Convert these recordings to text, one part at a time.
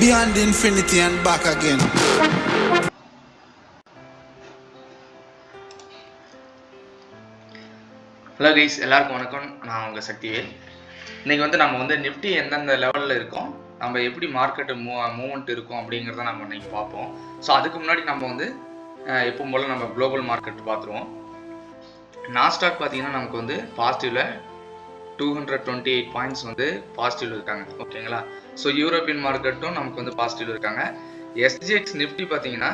beyond infinity and back again. Hello guys, எல்லாருக்கும் வணக்கம். நான் உங்க சக்திவேல். இன்னைக்கு வந்து நம்ம வந்து நிஃப்டி எந்தெந்த லெவல்ல இருக்கோம், நம்ம எப்படி மார்க்கெட் மூவ்மெண்ட் இருக்கும் அப்படிங்கறத நம்ம இன்னைக்கு பார்ப்போம். ஸோ அதுக்கு முன்னாடி நம்ம வந்து எப்பவும் போல நம்ம குளோபல் மார்க்கெட் பார்த்துருவோம். நாஸ்டாக் பார்த்தீங்கன்னா நமக்கு வந்து பாசிட்டிவ்ல 228 பாயிண்ட்ஸ் வந்து பாசிட்டிவ்ல இருக்காங்க. ஓகேங்களா? ஸோ யூரோப்பியன் மார்க்கெட்டும் நமக்கு வந்து பாசிட்டிவ்ல இருக்காங்க. எஸ்ஜிஎக்ஸ் நிஃப்டி பார்த்தீங்கன்னா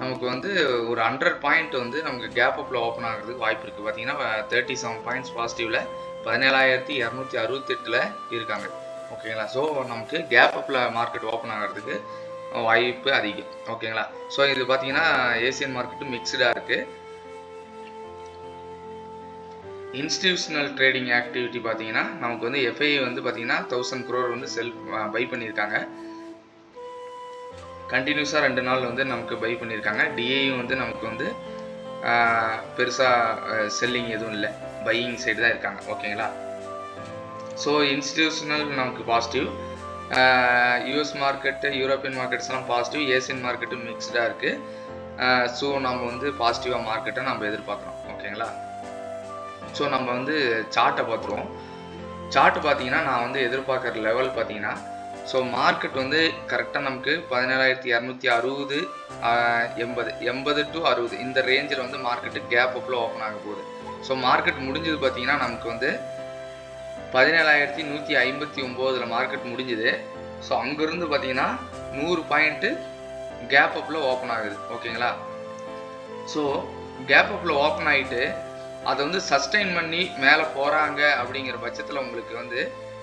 நமக்கு வந்து ஒரு 100 பாயிண்ட் வந்து நமக்கு கேப் அப்ல ஓப்பன் ஆகிறதுக்கு வாய்ப்பு இருக்குது. பார்த்தீங்கன்னா 37 பாயிண்ட்ஸ் பாசிட்டிவ்ல 17,268ல இருக்காங்க. ஓகேங்களா? ஸோ நமக்கு கேப் அப்ல மார்க்கெட் ஓப்பன் ஆகிறதுக்கு வாய்ப்பு அதிகம். ஓகேங்களா? ஸோ இது பார்த்தீங்கன்னா ஏசியன் மார்க்கெட்டும் மிக்சடாக இருக்குது. இன்ஸ்டிடியூஷனல் ட்ரேடிங் ஆக்டிவிட்டி பார்த்தீங்கன்னா நமக்கு வந்து எஃப்ஐ வந்து பார்த்தீங்கன்னா 1000 crore வந்து பை பண்ணியிருக்காங்க. கண்டினியூஸாக 2 நாள் வந்து நமக்கு பை பண்ணியிருக்காங்க. டிஏயும் வந்து நமக்கு வந்து பெருசாக செல்லிங் எதுவும் இல்லை, பையிங் சைடு தான் இருக்காங்க. ஓகேங்களா? ஸோ இன்ஸ்டிடியூஷனல் நமக்கு பாசிட்டிவ், யூஎஸ் மார்க்கெட்டு யூரோப்பியன் மார்க்கெட்ஸ்லாம் பாசிட்டிவ், ஏசியன் மார்க்கெட்டு மிக்ஸ்டாக இருக்குது. ஸோ நம்ம வந்து பாசிட்டிவாக மார்க்கெட்டை நம்ம எதிர்பார்க்குறோம். ஓகேங்களா? ஸோ நம்ம வந்து சார்ட்டை பார்த்துருவோம். சார்ட் பார்த்தீங்கன்னா நான் வந்து எதிர்பார்க்குற லெவல் பார்த்தீங்கன்னா, ஸோ மார்க்கெட் வந்து கரெக்டாக நமக்கு 17,260 80 to 60 இந்த ரேஞ்சில் வந்து மார்க்கெட்டு கேப் அப்பில் ஓப்பன் ஆக போகுது. ஸோ மார்க்கெட் முடிஞ்சது பார்த்தீங்கன்னா நமக்கு வந்து 17,159 மார்க்கெட் முடிஞ்சுது. ஸோ அங்கேருந்து பார்த்தீங்கன்னா 100 பாயிண்ட்டு கேப் அப்பில் ஓப்பன் ஆகுது. ஓகேங்களா? ஸோ கேப் அப்பில் ஓப்பன் ஆகிட்டு அதை வந்து சஸ்டெயின் பண்ணி மேலே போகிறாங்க அப்படிங்கிற பட்சத்தில் உங்களுக்கு வந்து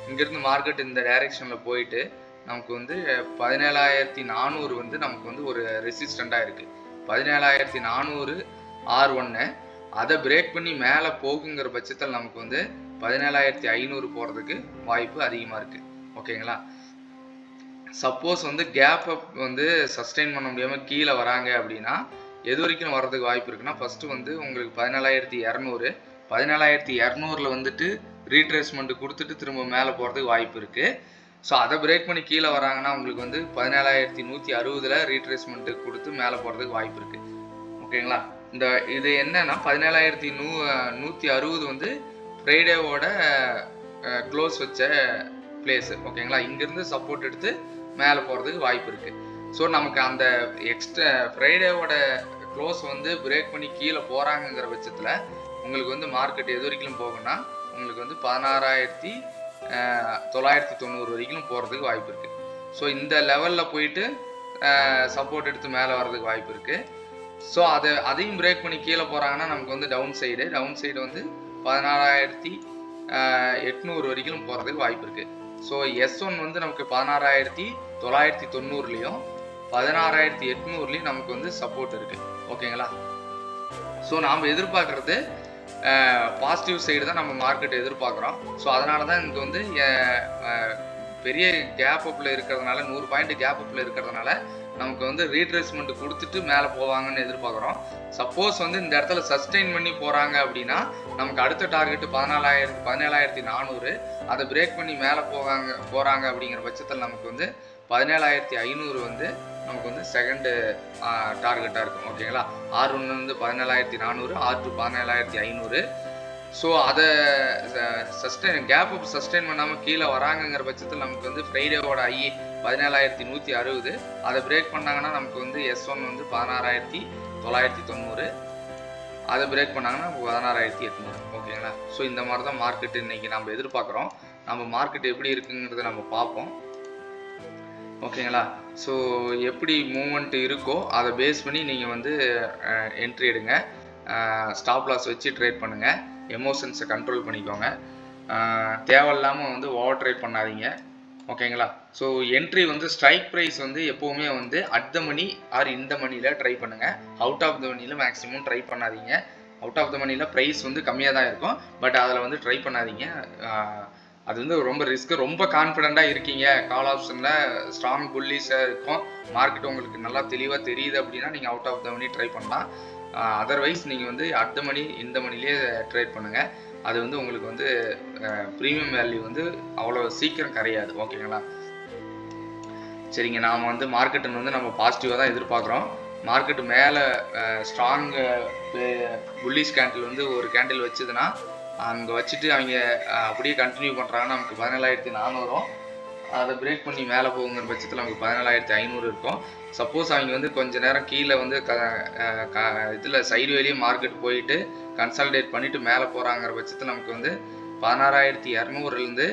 இங்கேருந்து மார்க்கெட் இந்த டைரெக்ஷனில் போயிட்டு நமக்கு வந்து 17,400 வந்து நமக்கு வந்து ஒரு ரெசிஸ்டண்ட்டாக இருக்குது. 17,400 R1 அதை பிரேக் பண்ணி மேலே போகுங்கிற பட்சத்தில் நமக்கு வந்து 17,500 போகிறதுக்கு வாய்ப்பு அதிகமாக இருக்குது. ஓகேங்களா? சப்போஸ் வந்து கேப் அப் வந்து சஸ்டெயின் பண்ண முடியாமல் கீழே வராங்க அப்படின்னா எது வரைக்கும் வர்றதுக்கு வாய்ப்பு இருக்குன்னா, ஃபஸ்ட்டு வந்து உங்களுக்கு 17,200 வந்துட்டு ரீட்ரேஸ்மெண்ட் கொடுத்துட்டு திரும்ப மேலே போகிறதுக்கு வாய்ப்பு இருக்குது. ஸோ அதை பிரேக் பண்ணி கீழே வராங்கன்னா உங்களுக்கு வந்து 17,160 ரீட்ரேஸ்மெண்ட் கொடுத்து மேலே போகிறதுக்கு வாய்ப்பு இருக்குது. ஓகேங்களா? இது என்னன்னா 17,160 வந்து ஃப்ரைடேவோட க்ளோஸ் வச்ச பிளேஸு. ஓகேங்களா? இங்கேருந்து சப்போர்ட் எடுத்து மேலே போகிறதுக்கு வாய்ப்பு இருக்குது. ஸோ நமக்கு அந்த எக்ஸ்ட்ரா ஃப்ரைடேவோட க்ளோஸ் வந்து பிரேக் பண்ணி கீழே போகிறாங்கங்கிற பட்சத்தில் உங்களுக்கு வந்து மார்க்கெட் எது வரைக்கும் போகும்னா உங்களுக்கு வந்து 16,990 வரைக்கும் போகிறதுக்கு வாய்ப்பு இருக்குது. ஸோ இந்த லெவலில் போயிட்டு சப்போர்ட் எடுத்து மேலே வர்றதுக்கு வாய்ப்பு இருக்குது. ஸோ அதையும் பிரேக் பண்ணி கீழே போகிறாங்கன்னா நமக்கு வந்து டவுன் சைடு வந்து 16,800 வரைக்கும் போகிறதுக்கு வாய்ப்பு இருக்குது. ஸோ S1 வந்து நமக்கு 16,990லையும் 16,800லையும் நமக்கு வந்து சப்போர்ட் இருக்குது. ஓகேங்களா? ஸோ நாம் எதிர்பார்க்குறது பாசிட்டிவ் சைடு தான் நம்ம மார்க்கெட் எதிர்பார்க்குறோம். ஸோ அதனால தான் இங்கே வந்து பெரிய கேப் அப்பில் இருக்கிறதுனால 100 பாயிண்ட் கேப் அப்பில் இருக்கிறதுனால நமக்கு வந்து ரீட்ரேஸ்மெண்ட் கொடுத்துட்டு மேலே போவாங்கன்னு எதிர்பார்க்குறோம். சப்போஸ் வந்து இந்த இடத்துல சஸ்டெயின் பண்ணி போகிறாங்க அப்படின்னா நமக்கு அடுத்த டார்கெட்டு 17,400 அதை பிரேக் பண்ணி மேலே போகிறாங்க அப்படிங்கிற பட்சத்தில் நமக்கு வந்து 17,500 வந்து நமக்கு வந்து செகண்டு டார்கெட்டாக இருக்கும். ஓகேங்களா? R1 வந்து 17,400, R2 17,500. ஸோ அதை கேப் அப் சஸ்டெயின் பண்ணாமல் கீழே வராங்கங்கிற பட்சத்தில் நமக்கு வந்து ஃப்ரைடேவோட 17,160 அதை பிரேக் பண்ணாங்கன்னா நமக்கு வந்து S1 வந்து 16,990, அதை பிரேக் பண்ணாங்கன்னா நமக்கு 16,800. ஓகேங்களா? ஸோ இந்த மாதிரி தான் மார்க்கெட் இன்னைக்கு நம்ம எதிர்பார்க்குறோம். நம்ம மார்க்கெட் எப்படி இருக்குங்கிறத நம்ம பார்ப்போம். ஓகேங்களா? ஸோ எப்படி மூவ்மெண்ட் இருக்கோ அதை பேஸ் பண்ணி நீங்கள் வந்து என்ட்ரி எடுங்க, ஸ்டாப் லாஸ் வச்சு ட்ரேட் பண்ணுங்கள், எமோஷன்ஸை கண்ட்ரோல் பண்ணிக்கோங்க, தேவையில்லாமல் வந்து ஓவர் ட்ரேட் பண்ணாதீங்க. ஓகேங்களா? ஸோ என்ட்ரி வந்து ஸ்ட்ரைக் ப்ரைஸ் வந்து எப்போவுமே வந்து அட் த மணி ஆர் இந்த மணியில் ட்ரை பண்ணுங்கள். அவுட் ஆஃப் த மணியில் மேக்ஸிமம் ட்ரை பண்ணாதீங்க. அவுட் ஆஃப் த மணியில் ப்ரைஸ் வந்து கம்மியாக தான் இருக்கும், பட் அதில் வந்து ட்ரை பண்ணாதீங்க. அது வந்து ரொம்ப ரிஸ்க்கு. ரொம்ப கான்ஃபிடெண்ட்டாக இருக்கீங்க, கால் ஆப்ஷனில் ஸ்ட்ராங் புல்லிஷாக இருக்கும், மார்க்கெட் உங்களுக்கு நல்லா தெளிவாக தெரியுது அப்படின்னா நீங்கள் out of the money try பண்ணலாம். அதர்வைஸ் நீங்கள் வந்து அட் த மணி இந்த மணிலே ட்ரேட் பண்ணுங்கள். அது வந்து உங்களுக்கு வந்து ப்ரீமியம் வேல்யூ வந்து அவ்வளோ சீக்கிரம் கரையாது. ஓகேங்களா? சரிங்க. நாம் வந்து மார்க்கெட்டை வந்து நம்ம பாசிட்டிவாக தான் எதிர்பார்க்குறோம். மார்க்கெட்டு மேலே ஸ்ட்ராங் புல்லிஷ் கேண்டில் வந்து ஒரு கேண்டில் வச்சுதுன்னா அங்கே வச்சுட்டு அவங்க அப்படியே கண்டினியூ பண்ணுறாங்கன்னா நமக்கு 17,400 அதை பிரேக் பண்ணி மேலே போகுங்கிற பட்சத்தில் நமக்கு 17,500 இருக்கும். சப்போஸ் அவங்க வந்து கொஞ்சம் நேரம் கீழே வந்து இதில் சைடு வேலையே மார்க்கெட் போயிட்டு கன்சாலிடேட் பண்ணிவிட்டு மேலே போகிறாங்கிற பட்சத்தில் நமக்கு வந்து 16,200லேருந்து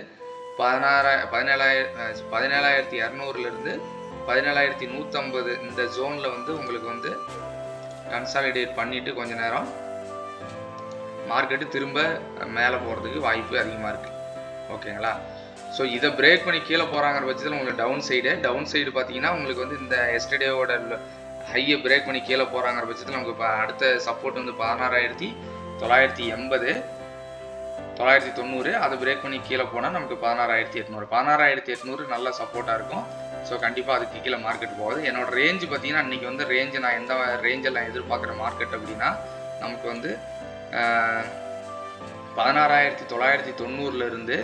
17,200லேருந்து 17,150 இந்த ஜோனில் வந்து உங்களுக்கு வந்து கன்சாலிடேட் பண்ணிவிட்டு கொஞ்சம் நேரம் மார்க்கெட்டு திரும்ப மேலே போகிறதுக்கு வாய்ப்பு அதிகமாக இருக்குது. ஓகேங்களா? ஸோ இதை பிரேக் பண்ணி கீழே போகிறாங்கிற பட்சத்தில் உங்களுக்கு டவுன் சைடு பார்த்தீங்கன்னா உங்களுக்கு வந்து இந்த எஸ்டர்டேவோட ஹையை பிரேக் பண்ணி கீழே போகிறாங்கிற பட்சத்தில் நமக்கு இப்போ அடுத்த சப்போர்ட் வந்து 16,980 990. அதை பிரேக் பண்ணி கீழே போனால் நமக்கு 16,800 நல்ல சப்போர்ட்டாக இருக்கும். ஸோ கண்டிப்பாக அதுக்கு கீழே மார்க்கெட் போகுது. என்னோட ரேஞ்சு பார்த்தீங்கன்னா இன்றைக்கி வந்து ரேஞ்சு நான் எந்த ரேஞ்சில் நான் எதிர்பார்க்குற மார்க்கெட் அப்படின்னா நமக்கு வந்து 16,990லேருந்து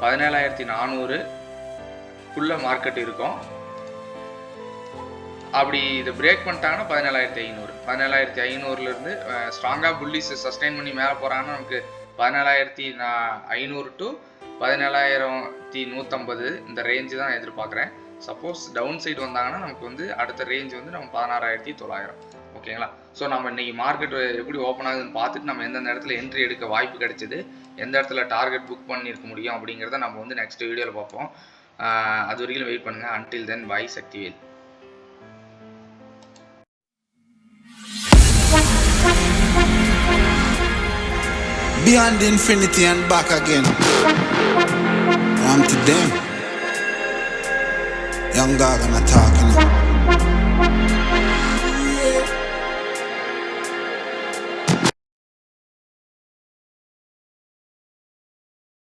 17,400க்குள்ளே மார்க்கெட் இருக்கும். அப்படி இதை பிரேக் பண்ணிட்டாங்கன்னா 17,500லேருந்து ஸ்ட்ராங்காக புல்லிஸ் சஸ்டெயின் பண்ணி மேலே போகிறாங்கன்னா நமக்கு 17,500 to 17,150 இந்த ரேஞ்சு தான் எதிர்பார்க்குறேன். சப்போஸ் டவுன் சைடு வந்தாங்கன்னா நமக்கு வந்து அடுத்த ரேஞ்ச் வந்து நம்ம 16,900. ஓகேங்களா? ஸோ நம்ம இன்றைக்கி மார்க்கெட் எப்படி ஓப்பன் ஆகுதுன்னு பார்த்துட்டு நம்ம எந்தெந்த இடத்துல என்ட்ரி எடுக்க வாய்ப்பு கிடைச்சிது, எந்த இடத்துல டார்கெட் புக் பண்ணியிருக்க முடியும் அப்படிங்கிறத நம்ம வந்து நெக்ஸ்ட் வீடியோவில் பார்ப்போம். அது வரைக்கும் வெயிட் பண்ணுங்கள். Until then bye Sakthivel. Beyond infinity and back again. I'm to them. Young dog and a talking.